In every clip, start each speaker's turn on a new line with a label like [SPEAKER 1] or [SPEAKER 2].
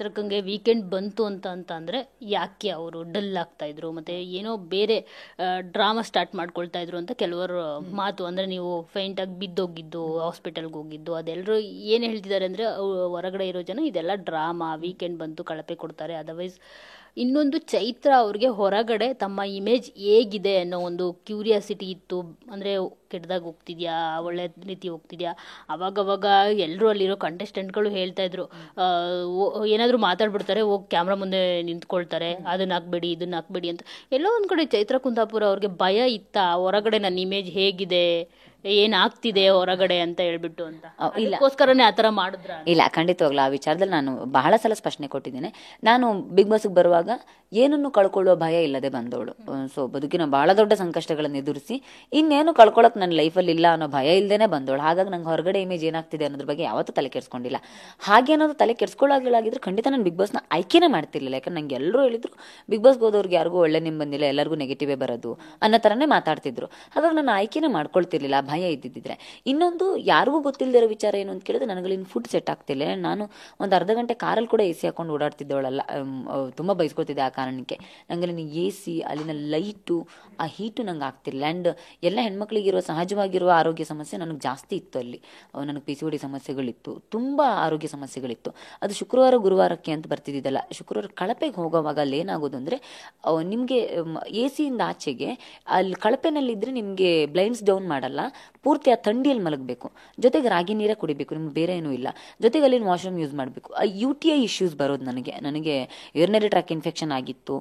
[SPEAKER 1] ಚೈತ್ರಕ್ಕಂಗೆ weekend ಬಂತು ಅಂದರೆ ಯಾಕೆ ಅವರು ಡಲ್ ಆಗ್ತಾ ಇದ್ರು ಮತ್ತೆ ಏನೋ ಬೇರೆ ಡ್ರಾಮಾ ಸ್ಟಾರ್ಟ್ ಮಾಡ್ಕೊಳ್ತಾ ಇದ್ರು ಅಂತ ಕೆಲವರು ಮಾತು. ಅಂದ್ರೆ ನೀವು ಫೈಂಟ್ ಆಗಿ ಬಿದ್ದೋಗಿದ್ದು, ಹಾಸ್ಪಿಟಲ್ಗೆ ಹೋಗಿದ್ದು, ಅದೆಲ್ಲರೂ ಏನು ಹೇಳ್ತಿದ್ದಾರೆ ಅಂದ್ರೆ ಹೊರಗಡೆ ಇರೋ ಜನ ಇದೆಲ್ಲ ಡ್ರಾಮಾ, ವೀಕೆಂಡ್ ಬಂತು ಕಳಪೆ ಕೊಡ್ತಾರೆ. ಅದರ್ವೈಸ್ ಇನ್ನೊಂದು ಚೈತ್ರ ಅವ್ರಿಗೆ ಹೊರಗಡೆ ತಮ್ಮ ಇಮೇಜ್ ಹೇಗಿದೆ ಅನ್ನೋ ಒಂದು ಕ್ಯೂರಿಯಾಸಿಟಿ ಇತ್ತು. ಅಂದರೆ ಕೆಟ್ಟದಾಗ ಹೋಗ್ತಿದ್ಯಾ, ಒಳ್ಳೆ ರೀತಿ ಹೋಗ್ತಿದ್ಯಾ. ಅವಾಗವಾಗ ಎಲ್ಲರೂ ಅಲ್ಲಿರೋ ಕಂಟೆಸ್ಟೆಂಟ್ಗಳು ಹೇಳ್ತಾ ಇದ್ರು, ಏನಾದರೂ ಮಾತಾಡ್ಬಿಡ್ತಾರೆ, ಹೋಗಿ ಕ್ಯಾಮ್ರಾ ಮುಂದೆ ನಿಂತ್ಕೊಳ್ತಾರೆ, ಅದನ್ನ ಹಾಕ್ಬೇಡಿ ಇದನ್ನ ಹಾಕ್ಬೇಡಿ ಅಂತ. ಎಲ್ಲೋ ಒಂದು ಕಡೆ ಚೈತ್ರ ಕುಂದಾಪುರ ಅವ್ರಿಗೆ ಭಯ ಇತ್ತಾ, ಹೊರಗಡೆ ನನ್ನ ಇಮೇಜ್ ಹೇಗಿದೆ, ಏನಾಗ್ತಿದೆ ಹೊರಗಡೆ ಅಂತ ಹೇಳ್ಬಿಟ್ಟು ಅಂತ, ಅದಕ್ಕೋಸ್ಕರನೇ ಆ ಥರ ಮಾಡಿದ್ರ?
[SPEAKER 2] ಇಲ್ಲ, ಖಂಡಿತವಾಗ್ಲೂ ಆ ವಿಚಾರದಲ್ಲಿ ನಾನು ಬಹಳ ಸಲ ಸ್ಪಷ್ಟನೆ ಕೊಟ್ಟಿದ್ದೇನೆ. ನಾನು ಬಿಗ್ ಬಾಸ್ಗೆ ಬರುವಾಗ ಏನನ್ನು ಕಳ್ಕೊಳ್ಳುವ ಭಯ ಇಲ್ಲದೆ ಬಂದವಳು. ಸೊ ಬದುಕಿನ ಬಹಳ ದೊಡ್ಡ ಸಂಕಷ್ಟಗಳನ್ನು ಎದುರಿಸಿ ಇನ್ನೇನು ಕಳ್ಕೊಳ್ಳೋಕೆ ನನ್ನ ಲೈಫಲ್ಲಿ ಇಲ್ಲ ಅನ್ನೋ ಭಯ ಇಲ್ಲದೇನೆ ಬಂದವಳು. ಹಾಗಾಗಿ ನಂಗೆ ಹೊರಗಡೆ ಇಮೇಜ್ ಏನಾಗ್ತಿದೆ ಅನ್ನೋದ್ರ ಬಗ್ಗೆ ಯಾವತ್ತೂ ತಲೆ ಕೆಡಿಸ್ಕೊಂಡಿಲ್ಲ. ಹಾಗೇನಾದ್ರು ತಲೆ ಕೆಡಿಸ್ಕೊಳ್ಳಾಗಿದ್ರೆ ಖಂಡಿತ ನಾನು ಬಿಗ್ ಬಾಸ್ನ ಆಯ್ಕೆನೇ ಮಾಡ್ತಿರ್ಲಿಲ್ಲ. ಯಾಕಂದ್ರೆ ನಂಗೆ ಎಲ್ಲರೂ ಹೇಳಿದ್ರು ಬಿಗ್ ಬಾಸ್ಗೆ ಹೋದವ್ರಿಗೆ ಯಾರಿಗೂ ಒಳ್ಳೆ ನಿಮ್ಮ ಬಂದಿಲ್ಲ, ಎಲ್ಲರಿಗೂ ನೆಗೆಟಿವೇ ಬರೋದು ಅನ್ನೋ ಥರನೇ ಮಾತಾಡ್ತಿದ್ರು. ಹಾಗಾಗಿ ನಾನು ಆಯ್ಕೆನೇ ಮಾಡ್ಕೊಳ್ತಿರ್ಲಿಲ್ಲ ಭಯ ಇದ್ದಿದ್ದಿದ್ರೆ. ಇನ್ನೊಂದು ಯಾರಿಗೂ ಗೊತ್ತಿಲ್ಲದಿರೋ ವಿಚಾರ ಏನು ಅಂತ ಕೇಳಿದ್ರೆ, ನನಗಲ್ಲಿನ ಫುಡ್ ಸೆಟ್ ಆಗ್ತಿಲ್ಲ. ನಾನು ಒಂದು ಅರ್ಧ ಗಂಟೆ ಕಾರಲ್ಲಿ ಕೂಡ AC ಹಾಕೊಂಡು ಓಡಾಡ್ತಿದ್ದವಳಲ್ಲ. ತುಂಬ ಬೈಸ್ಕೊತಿದ್ದೆ ಆ ಕಾರಣಕ್ಕೆ. ನಂಗೆ ಅಲ್ಲಿನ AC, ಅಲ್ಲಿನ ಲೈಟು, ಆ ಹೀಟು ನಂಗೆ ಆಗ್ತಿಲ್ಲ. ಆ್ಯಂಡ್ ಎಲ್ಲ ಹೆಣ್ಮಕ್ಳಿಗಿರೋ ಸಹಜವಾಗಿರುವ ಆರೋಗ್ಯ ಸಮಸ್ಯೆ ನನಗೆ ಜಾಸ್ತಿ ಇತ್ತು ಅಲ್ಲಿ. ನನಗೆ PCOD ಸಮಸ್ಯೆಗಳಿತ್ತು, ತುಂಬ ಆರೋಗ್ಯ ಸಮಸ್ಯೆಗಳಿತ್ತು. ಅದು ಶುಕ್ರವಾರ ಗುರುವಾರಕ್ಕೆ ಅಂತ ಬರ್ತಿದ್ದಿದ್ದಲ್ಲ. ಶುಕ್ರವಾರ ಕಳಪೆಗೆ ಹೋಗೋವಾಗ ಅಲ್ಲಿ ಏನಾಗೋದು ಅಂದರೆ, ನಿಮಗೆ AC ಇಂದ ಆಚೆಗೆ ಅಲ್ಲಿ ಕಳಪೆನಲ್ಲಿದ್ದರೆ ನಿಮಗೆ ಬ್ಲೈಂಡ್ಸ್ ಡೌನ್ ಮಾಡಲ್ಲ, ಪೂರ್ತಿ ಆ ಥಂಡಿಯಲ್ಲಿ ಮಲಗಬೇಕು, ಜೊತೆಗೆ ರಾಗಿ ನೀರೇ ಕುಡಿಬೇಕು, ನಿಮ್ಗೆ ಬೇರೆ ಏನೂ ಇಲ್ಲ, ಜೊತೆಗೆ ಅಲ್ಲಿನ ವಾಶ್ರೂಮ್ ಯೂಸ್ ಮಾಡಬೇಕು. ಆ UTI ಇಶ್ಯೂಸ್ ಬರೋದು ನನಗೆ ಯೂರಿನರಿ ಟ್ರ್ಯಾಕ್ ಇನ್ಫೆಕ್ಷನ್ ಆಗಿತ್ತು,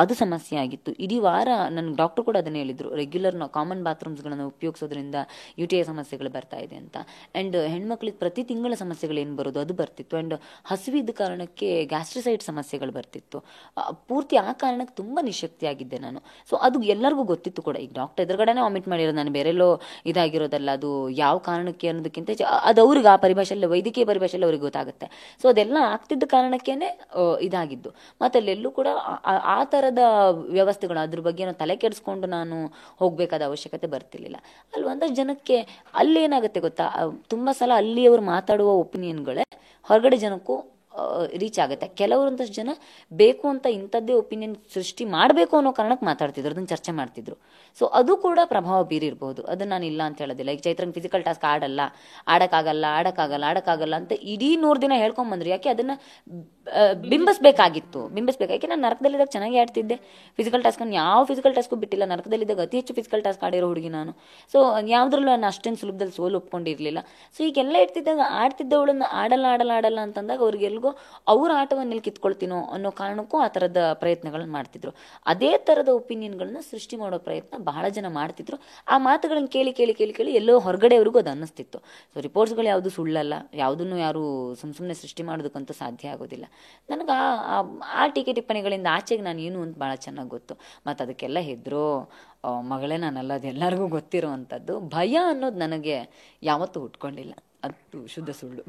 [SPEAKER 2] ಅದು ಸಮಸ್ಯೆ ಆಗಿತ್ತು. ಇಡೀ ವಾರ ನನಗೆ ಡಾಕ್ಟರ್ ಕೂಡ ಅದನ್ನೇ ಹೇಳಿದರು, ರೆಗ್ಯುಲರ್ ಕಾಮನ್ ಬಾತ್ರೂಮ್ಸ್ಗಳನ್ನು ಉಪಯೋಗಿಸೋದ್ರಿಂದ UTI ಸಮಸ್ಯೆಗಳು ಬರ್ತಾ ಇದೆ ಅಂತ. ಆ್ಯಂಡ್ ಹೆಣ್ಮಕ್ಳಿಗೆ ಪ್ರತಿ ತಿಂಗಳ ಸಮಸ್ಯೆಗಳು ಏನು ಬರೋದು ಅದು ಬರ್ತಿತ್ತು. ಆ್ಯಂಡ್ ಹಸಿವಿದ್ದ ಕಾರಣಕ್ಕೆ ಗ್ಯಾಸ್ಟ್ರಿಸೈಡ್ ಸಮಸ್ಯೆಗಳು ಬರ್ತಿತ್ತು. ಪೂರ್ತಿ ಆ ಕಾರಣಕ್ಕೆ ತುಂಬ ನಿಶಕ್ತಿಯಾಗಿದ್ದೆ ನಾನು. ಸೊ ಅದು ಎಲ್ಲರಿಗೂ ಗೊತ್ತಿತ್ತು ಕೂಡ. ಈಗ ಡಾಕ್ಟರ್ ಎದುರುಗಡೆನೇ ವಾಮಿಟ್ ಮಾಡಿರೋದು, ನಾನು ಬೇರೆಲ್ಲೋ ಇದಾಗಿರೋದಲ್ಲ. ಅದು ಯಾವ ಕಾರಣಕ್ಕೆ ಅನ್ನೋದಕ್ಕಿಂತ ಅದು ಅವ್ರಿಗೆ ಆ ಪರಿಭಾಷೆಯಲ್ಲಿ, ವೈದ್ಯಕೀಯ ಪರಿಭಾಷೆಯಲ್ಲಿ ಅವ್ರಿಗೆ ಗೊತ್ತಾಗುತ್ತೆ. ಸೊ ಅದೆಲ್ಲ ಆಗ್ತಿದ್ದ ಕಾರಣಕ್ಕೇನೆ ಇದಾಗಿದ್ದು. ಮತ್ತು ಅಲ್ಲೆಲ್ಲೂ ಕೂಡ ಆ ಥರದ ವ್ಯವಸ್ಥೆಗಳು, ಅದ್ರ ಬಗ್ಗೆ ನಾನು ತಲೆ ಕೆಡಿಸ್ಕೊಂಡು ನಾನು ಹೋಗಬೇಕಾದ ಅವಶ್ಯಕತೆ ಬರ್ತಿರ್ಲಿಲ್ಲ. ಅಲ್ಲಿ ಒಂದಷ್ಟು ಜನಕ್ಕೆ ಅಲ್ಲೇನಾಗುತ್ತೆ ಗೊತ್ತಾ, ತುಂಬ ಸಲ ಅಲ್ಲಿಯವರು ಮಾತಾಡುವ ಒಪಿನಿಯನ್ಗಳೇ ಹೊರಗಡೆ ಜನಕ್ಕೂ ರೀಚ್ ಆಗುತ್ತೆ. ಕೆಲವರೊಂದಷ್ಟು ಜನ ಬೇಕು ಅಂತ ಇಂಥದ್ದೇ ಒಪಿನಿಯನ್ ಸೃಷ್ಟಿ ಮಾಡಬೇಕು ಅನ್ನೋ ಕಾರಣಕ್ಕೆ ಮಾತಾಡ್ತಿದ್ರು, ಅದನ್ನು ಚರ್ಚೆ ಮಾಡ್ತಿದ್ರು. ಸೊ ಅದು ಕೂಡ ಪ್ರಭಾವ ಬೀರಿರ್ಬೋದು. ಅದನ್ನು ನಾನು ಇಲ್ಲ ಅಂತ ಹೇಳೋದಿಲ್ಲ. ಈಗ ಚೈತ್ರಂಗ್ ಫಿಸಿಕಲ್ ಟಾಸ್ಕ್ ಆಡಕ್ಕಾಗಲ್ಲ ಅಂತ ಇಡೀ 100 ದಿನ ಹೇಳ್ಕೊಂಬಂದ್ರು. ಯಾಕೆ ಅದನ್ನು ಬಿಂಬಿಸ್ಬೇಕಾಗಿತ್ತು. ಯಾಕೆ ನಾನು ನರಕದಲ್ಲಿದ್ದಾಗ ಚೆನ್ನಾಗಿ ಆಡ್ತಿದ್ದೆ. ಫಿಸಿಕಲ್ ಟಾಸ್ಕನ್ನು ಯಾವ ಫಿಸಿಕಲ್ ಟಾಸ್ಕು ಬಿಟ್ಟಿಲ್ಲ. ನರಕದಲ್ಲಿದ್ದಾಗ ಅತಿ ಹೆಚ್ಚು ಫಿಸಿಕಲ್ ಟಾಸ್ಕ್ ಆಡಿರೋ ಹುಡುಗಿ ನಾನು. ಸೊ ಯಾವುದ್ರಲ್ಲೂ ನಾನು ಅಷ್ಟೇನು ಸುಲಭದಲ್ಲಿ ಸೋಲು ಒಪ್ಕೊಂಡಿರಲಿಲ್ಲ. ಸೊ ಈಗೆಲ್ಲ ಇರ್ತಿದ್ದಾಗ ಆಡ್ತಿದ್ದವಳನ್ನು ಆಡಲ್ಲ ಅಂತಂದಾಗ ಅವ್ರಿಗೆಲ್ಗೂ ಅವ್ರ ಆಟವನ್ನು ಎಲ್ಲಿ ಕಿತ್ಕೊಳ್ತೀನೋ ಅನ್ನೋ ಕಾರಣಕ್ಕೂ ಆ ಥರದ ಪ್ರಯತ್ನಗಳನ್ನ ಮಾಡ್ತಿದ್ರು. ಅದೇ ಥರದ ಒಪಿನಿಯನ್ಗಳನ್ನ ಸೃಷ್ಟಿ ಮಾಡೋ ಪ್ರಯತ್ನ ಬಹಳ ಜನ ಮಾಡ್ತಿದ್ರು. ಆ ಮಾತುಗಳನ್ನು ಕೇಳಿ ಎಲ್ಲೋ ಹೊರಗಡೆಯವ್ರಿಗೂ ಅದು ಅನ್ನಿಸ್ತಿತ್ತು. ಸೊ ರಿಪೋರ್ಟ್ಸ್ಗಳು ಯಾವುದು ಸುಳ್ಳಲ್ಲ, ಯಾವುದನ್ನು ಯಾರು ಸುಮ್ಮನೆ ಸೃಷ್ಟಿ ಮಾಡೋದಕ್ಕಂತೂ ಸಾಧ್ಯ ಆಗೋದಿಲ್ಲ. ನನಗೆ ಆ ಟೀಕೆ ಟಿಪ್ಪಣಿಗಳಿಂದ ಆಚೆಗೆ ನಾನು ಏನು ಅಂತ ಭಾಳ ಚೆನ್ನಾಗಿ ಗೊತ್ತು. ಮತ್ತು ಅದಕ್ಕೆಲ್ಲ ಹೆದರೋ ಮಗಳೇ ನಾನಲ್ಲ, ಅದು ಎಲ್ಲರಿಗೂ ಗೊತ್ತಿರುವಂಥದ್ದು. ಭಯ ಅನ್ನೋದು ನನಗೆ ಯಾವತ್ತೂ ಹುಟ್ಕೊಂಡಿಲ್ಲ, ಅದು ಶುದ್ಧ ಸುಳ್ಳು.